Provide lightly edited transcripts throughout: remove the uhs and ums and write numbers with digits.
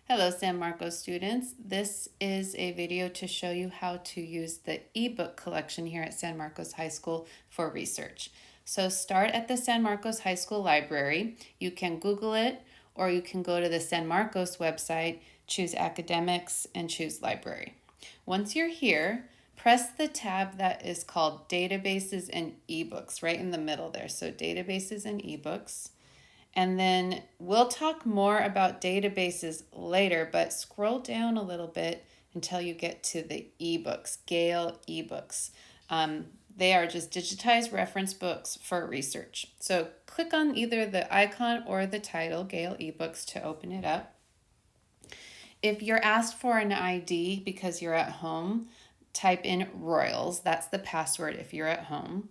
Hello, San Marcos students. This is a video to show you how to use the ebook collection here at San Marcos High School for research. So start at the San Marcos High School Library. You can Google it, or you can go to the San Marcos website, choose Academics, and choose Library. Once you're here, press the tab that is called Databases and eBooks right in the middle there. So Databases and eBooks. And then we'll talk more about databases later, but scroll down a little bit until you get to the eBooks, Gale eBooks. They are just digitized reference books for research. So click on either the icon or the title, Gale eBooks, to open it up. If you're asked for an ID because you're at home, type in Royals. That's the password if you're at home.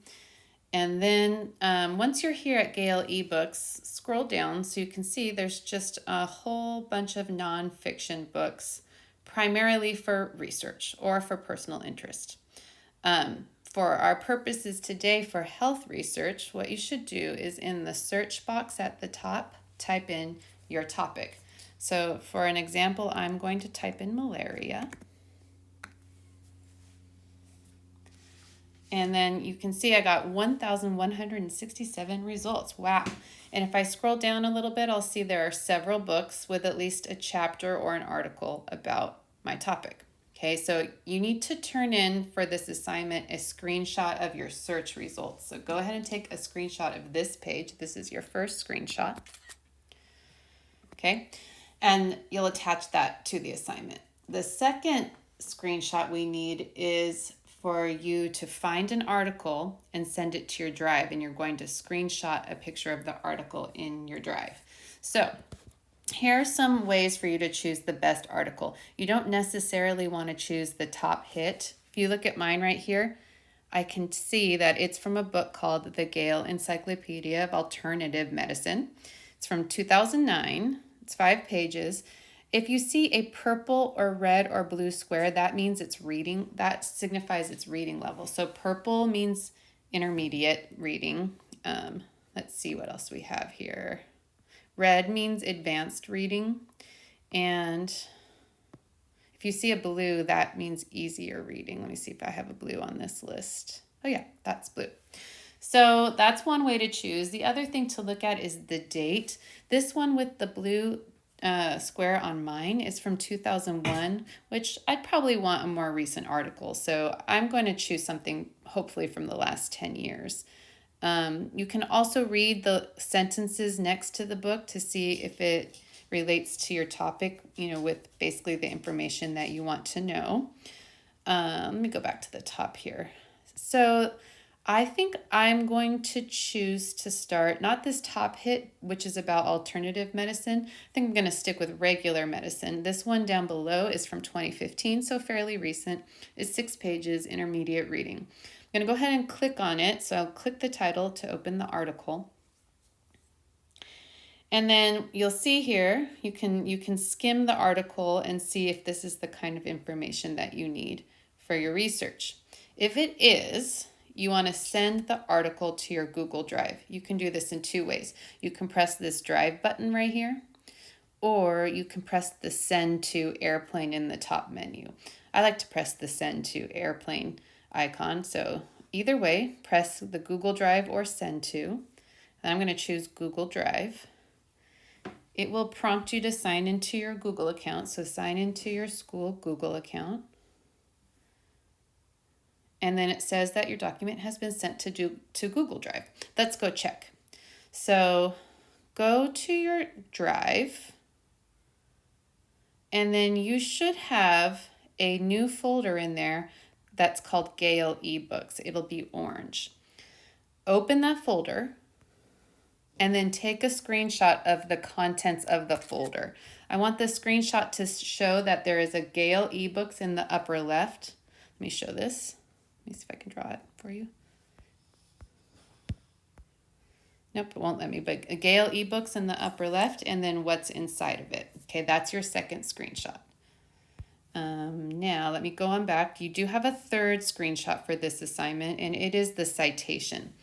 And then once you're here at Gale eBooks, scroll down so you can see there's just a whole bunch of nonfiction books, primarily for research or for personal interest. For our purposes today for health research, what you should do is in the search box at the top, type in your topic. So for an example, I'm going to type in malaria. And then you can see I got 1,167 results. Wow. And if I scroll down a little bit, I'll see there are several books with at least a chapter or an article about my topic. Okay, so you need to turn in for this assignment a screenshot of your search results. So go ahead and take a screenshot of this page. This is your first screenshot. Okay, and you'll attach that to the assignment. The second screenshot we need is for you to find an article and send it to your drive, and you're going to screenshot a picture of the article in your drive. So here are some ways for you to choose the best article. You don't necessarily want to choose the top hit. If you look at mine right here, I can see that it's from a book called The Gale Encyclopedia of Alternative Medicine. It's from 2009. It's 5 pages. If you see a purple or red or blue square, that means it's reading. That signifies its reading level. So purple means intermediate reading. Let's see what else we have here. Red means advanced reading. And if you see a blue, that means easier reading. Let me see if I have a blue on this list. Oh yeah, that's blue. So that's one way to choose. The other thing to look at is the date. This one with the blue square on mine is from 2001, which I'd probably want a more recent article. So I'm going to choose something hopefully from the last 10 years. You can also read the sentences next to the book to see if it relates to your topic, with basically the information that you want to know. Let me go back to the top here. So I think I'm going to choose to start, not this top hit, which is about alternative medicine. I think I'm going to stick with regular medicine. This one down below is from 2015, so fairly recent. It's 6 pages, intermediate reading. I'm going to go ahead and click on it. So I'll click the title to open the article. And then you'll see here, you can skim the article and see if this is the kind of information that you need for your research. If it is, you want to send the article to your Google Drive. You can do this in 2 ways. You can press this Drive button right here, or you can press the Send to Airplane in the top menu. I like to press the Send to Airplane icon. So either way, press the Google Drive or Send to. And I'm going to choose Google Drive. It will prompt you to sign into your Google account. So sign into your school Google account. And then it says that your document has been sent to Google Drive. Let's go check. So go to your Drive, and then you should have a new folder in there that's called Gale eBooks. It'll be orange. Open that folder, and then take a screenshot of the contents of the folder. I want the screenshot to show that there is a Gale eBooks in the upper left. Let me show this. Let me see if I can draw it for you. Nope, it won't let me, but a Gale eBooks in the upper left, and then what's inside of it. Okay, that's your second screenshot. Now, let me go on back. You do have a third screenshot for this assignment, and it is the citation.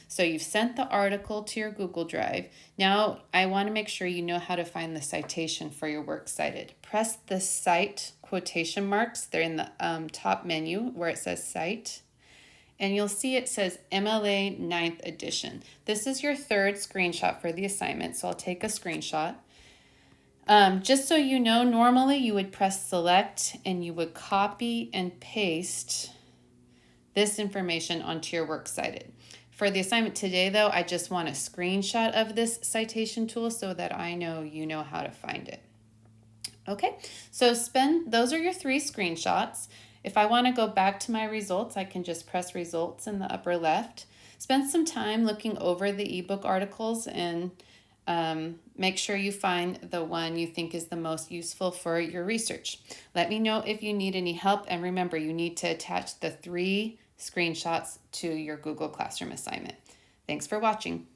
So you've sent the article to your Google Drive. Now I want to make sure you know how to find the citation for your works cited. Press the cite quotation marks. They're in the top menu where it says cite. And you'll see it says MLA 9th edition. This is your third screenshot for the assignment, so I'll take a screenshot. Just so you know, normally you would press select and you would copy and paste this information onto your works cited. For the assignment today, though, I just want a screenshot of this citation tool so that I know you know how to find it. Okay, so those are your 3 screenshots. If I want to go back to my results, I can just press results in the upper left. Spend some time looking over the ebook articles and make sure you find the one you think is the most useful for your research. Let me know if you need any help, and remember, you need to attach the 3 screenshots to your Google Classroom assignment. Thanks for watching.